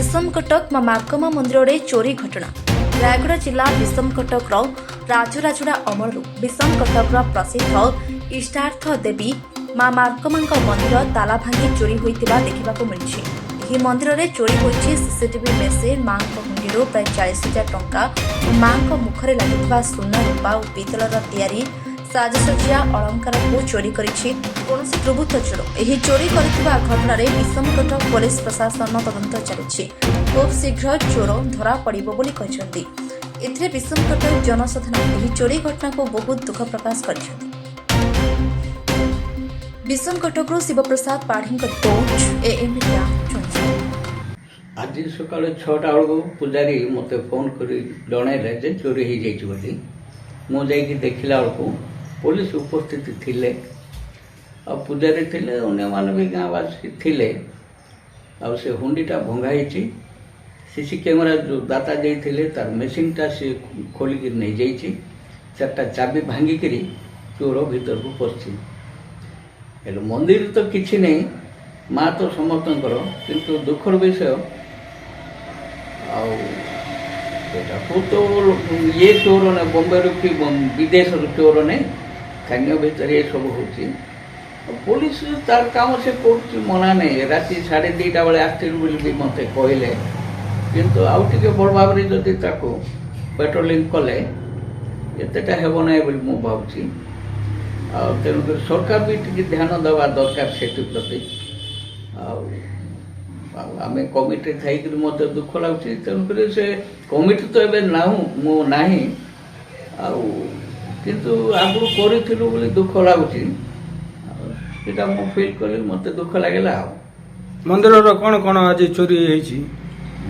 विषमकटक माँ मार्कमा मंदिर में चोरी घटना। रायगढ़ जिला विषमकटक राजराजुड़ा अमलू विषमकटक प्रसिद्ध इष्टार्थ देवी माँ मार्कमा मंदिर ताला भांगी चोरी होता देखा मिली। यह मंदिर में चोरी होती सीसीटीवी मेसीन माँ हुंडी प्राय 40,000 टंका और माँ मुखरे लगी सुना रूपा और पितलर तैयारी साजसज्जा अलंकार को चोरी कौन प्रभुत्व चोर यह चोरी कर घटन विषमकटक पुलिस प्रशासन तदंत चली खूब शीघ्र चोर धरा पड़ो विषमकटक जनसाधारण यह चोरी घटना को बहुत दुख प्रकाश कर Bissamcuttack Shivaprasad Padhi report AM media. आज सका 6टा बेलू पूजारी मत फोन कर जन चोरी हो जाइए देखला बेलू पुलिस उपस्थित थिले आ पूजारी थिले अन्य माने भी गाँववासी थिले आ से हुंडीटा भंगाई सीसी कैमेरा जो दाता जाइए तार मेसीनटा से खोलिक नहीं जाइए 4टा चाबी भांगिक चोर भीतर को पशि हेलो मंदिर तो किसी नहीं माँ तो समस्त किंतु दुखर विषय तो ये चोर ने बॉम्बे कि विदेश चोर ने स्थानीय भितर ये सब हो पुलिस तार काम से कर मना नहीं राति 2:30 बेले आसती मत कहले किंतु आउ टे बड़ भाव में जदि पेट्रोलिंग कले एतटा हेब ना मु भावुँ तेणुक सरकार भी टी ध्यान देवा दरकार से प्रति आम कमिटी थी मत दुख लगुच तेणुक से कमिटी तो एवं ना किंतु आगु करूँ दुख लगुच फिल कली मत दुख लगेगा। मंदिर कौन कौन आज चोरी है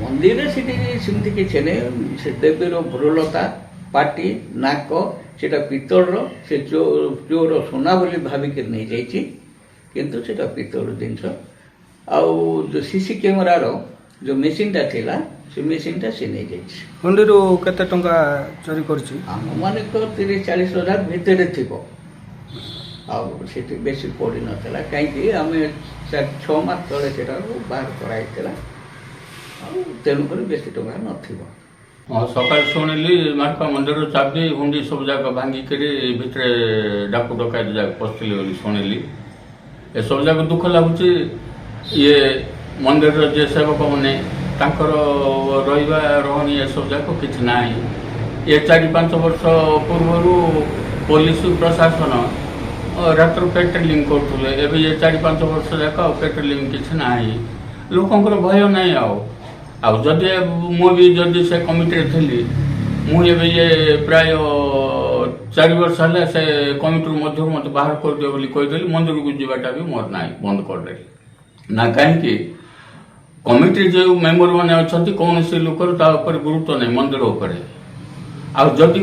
मंदिर सेमती किसी नहीं से देवीर भ्रुलता पाटी नाक सेटा पितल से चोर सोना बोली भाविक नहीं जाइए किंतु सेटा पितल जिनस आउ जो सीसी कैमेरार जो मेसीनटा थिला से मेसीनटा से नहीं जाइए। हुंडीर केते टंका चोरी करछि आम माने तो 30-40 हजार भितर थिबो आउ बेसी पड़ी नाला कहीं आम 6 मास तले से बाहर कराइला तेणुक बेसी टंका नथिबो। हाँ सकाल शुणिली मार्का मंदिर चाबी हुंडी सब जाक भांगिक भितर डाकू डकायत जाक पशि बोली शुणिली ए सब जाक दुख लगुच ये मंदिर जे सेवक मैंने रहा रहनी ये सब जाक कि ना ये 4-5 वर्ष पूर्व पुलिस प्रशासन रात्र पेट्रोलिंग करुले एवं ये 4-5 वर्ष जाक पेट्रोलिंग किसी ना लोकंर भय ना आदि मुझे जदि से कमिटी थी मुझे ये प्राय 4 वर्ष है से कमिटी मध्य मत बाहर कर दियो बोली कहीदेली मंदिर को जावाटा भी मोर ना बंद करदेली ना कहीं कमिटी जो मेम्बर मैंने अच्छा कौन से लोकर गुरुत्व नहीं मंदिर उपर आदि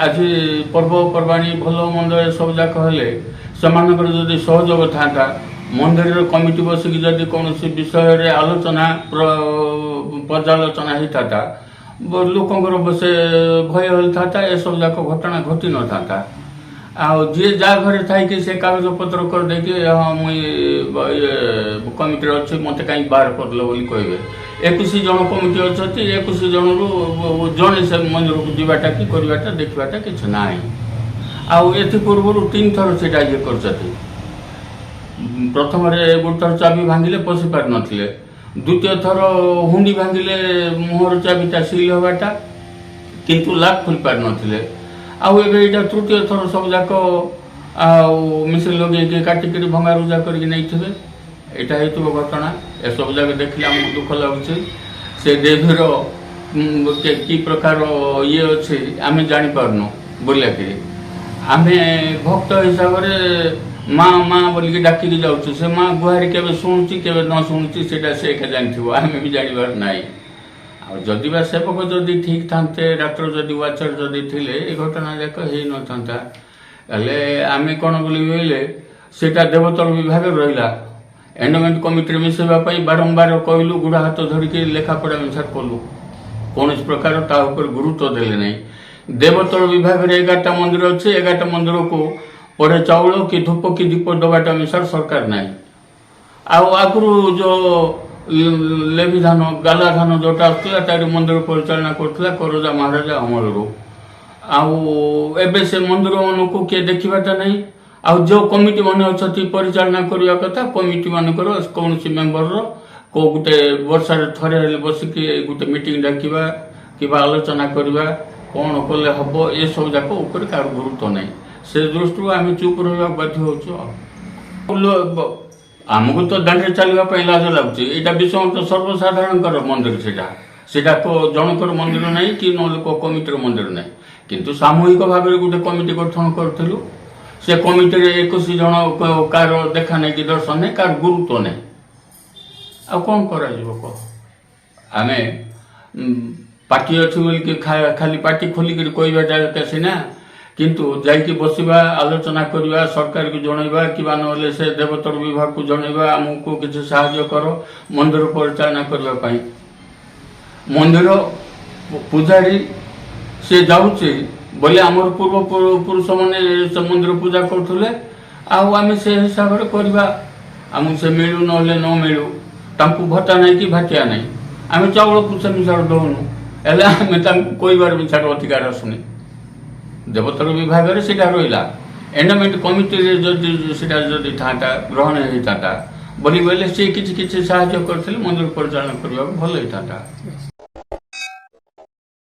आज पर्वपर्वाणी भल मंद सब जाक हेले से सहयोग था मंदिर कमिटी बसिक जदि कौन विषय आलोचना पर्यालोचना होता लोक से भय होता ए सब जाक घटना घटी न था जी जहाँ घर थी से कागज पत्र कर देके हाँ मुझे कमिटी अच्छे मत कहीं बाहर करदेल बोली कहे 21 जन कमिटी अच्छा 21 जन रु जड़े से मंदिर को जावाटा कि करवाटा देखाटा कि ना पूर्व 3 थर से ये कर प्रथम गोटे थर चाबी भांगिले पशि पार नथिले द्वितीय थर हुंडी भांगिले मुहर चाबीटा सिल हवाटा किंतु लाख खुल पार नथिले आउ एटा तृतीय थर सब जाक मिसिन लगे काटिक भंगारुजा कर यहाँ हो घटना ए सब जाक देखिले आमको दुख लगुच से देवीर कि प्रकार ये अच्छे आम जापारन बोलिया आम भक्त हिसाब से माँ माँ बोलिक डाकिक जाऊँ से माँ गुहारी के शुणुची के न शुणुची से जानव आम भी जानवर ना जदि बा सेवक जदि ठीक था रात्र जदि वाचर जदि थे घटना जाक हो न था आम कौन बोले सेटा देवतल विभाग रहा एंडोमेंट कमिटी मिसेवाई बारंबार कहलु गुड़ा हाथ धरिक लेखापड़ा मिसार कलु कौन प्रकार गुरुत्व देले ना देवतल विभाग 11टा मंदिर अच्छे 11टा मंदिर को पड़े चाउल कि धूप कि दीप दबाटा मिसार सरकार ना आगु जो ଲେଭି ଧାନ ଗାଲା ଧାନ ଯେଉଁଟା ଆସୁଥିଲା ତାରି ମନ୍ଦିର ପରିଚାଳନା କରୁଥିଲା କରଜା ମହାରାଜା ଅମଳରୁ। ଆଉ ଏବେ ସେ ମନ୍ଦିର ମାନଙ୍କୁ କିଏ ଦେଖିବାଟା ନାହିଁ। ଆଉ ଯେଉଁ କମିଟି ମାନେ ଅଛନ୍ତି ପରିଚାଳନା କରିବା କଥା କମିଟି ମାନଙ୍କର କୌଣସି ମେମ୍ବରର କେଉଁ ଗୋଟେ ବର୍ଷରେ ଥରେ ହେଲେ ବସିକି ଗୋଟେ ମିଟିଂ ଡାକିବା କିମ୍ବା ଆଲୋଚନା କରିବା କ'ଣ କଲେ ହେବ ଏସବୁ ଯାକ ଉପରେ କାହାର ଗୁରୁତ୍ୱ ନାହିଁ। ସେ ଦୃଷ୍ଟିରୁ ଆମେ ଚୁପ୍ ରହିବାକୁ ବାଧ୍ୟ ହେଉଛୁ। ଆମକୁ ତ ଦାଣ୍ଡରେ ଚାଲିବା ପାଇଁ ଲାଜ ଲାଗୁଛି। ଏଇଟା ବିଷମ ସର୍ବସାଧାରଣଙ୍କର ମନ୍ଦିର, ସେଇଟା ଜଣଙ୍କର ମନ୍ଦିର ନାହିଁ କି ନହେଲେ କେଉଁ କମିଟିର ମନ୍ଦିର ନାହିଁ। କିନ୍ତୁ ସାମୂହିକ ଭାବରେ ଗୋଟେ କମିଟି ଗଠନ କରିଥିଲୁ। ସେ କମିଟିରେ 21 ଜଣ କାହାର ଦେଖା ନାହିଁ କି ଦର୍ଶନ ନାହିଁ, କାହାର ଗୁରୁତ୍ୱ ନାହିଁ। ଆଉ କ'ଣ କରାଯିବ କହ? ଆମେ ପାର୍ଟି ଅଛି ବୋଲିକି ଖାଲି ପାର୍ଟି ଖୋଲିକରି କହିବା ଜାଗା ସିନା, କିନ୍ତୁ ଯାଇକି ବସିବା ଆଲୋଚନା କରିବା ସରକାରକୁ ଜଣାଇବା କିମ୍ବା ନହେଲେ ସେ ଦେବୋତ୍ତର ବିଭାଗକୁ ଜଣାଇବା ଆମକୁ କିଛି ସାହାଯ୍ୟ କର ମନ୍ଦିର ପରିଚାଳନା କରିବା ପାଇଁ। ମନ୍ଦିର ପୂଜାରୀ ସେ ଯାଉଛି ବୋଲେ ଆମର ପୂର୍ବପୁରୁଷମାନେ ସେ ମନ୍ଦିର ପୂଜା କରୁଥିଲେ। ଆଉ ଆମେ ସେ ହିସାବରେ କରିବା। ଆମକୁ ସେ ମିଳୁ ନହେଲେ ନ ମିଳୁ, ତାଙ୍କୁ ଭତ୍ତା ନାହିଁ କି ଭାଟିଆ ନାହିଁ। ଆମେ ଚାଉଳ ପୁଷା ମିଶାଳ ଦେଉନୁ, ହେଲେ ଆମେ ତାଙ୍କୁ କହିବାର ମିଶାଳ ଅଧିକାର ଆସୁନି। ଦେବୋତ୍ତର ବିଭାଗରେ ସେଇଟା ରହିଲା। ଏଣ୍ଡାମେଣ୍ଟ କମିଟିରେ ସେଇଟା ଯଦି ଥାନ୍ତା ଗ୍ରହଣ ହେଇଥାନ୍ତା ବୋଲି ବୋଇଲେ ସେ କିଛି ସାହାଯ୍ୟ କରିଥିଲେ ମନ୍ଦିର ପରିଚାଳନା କରିବାକୁ ଭଲ ହେଇଥାନ୍ତା।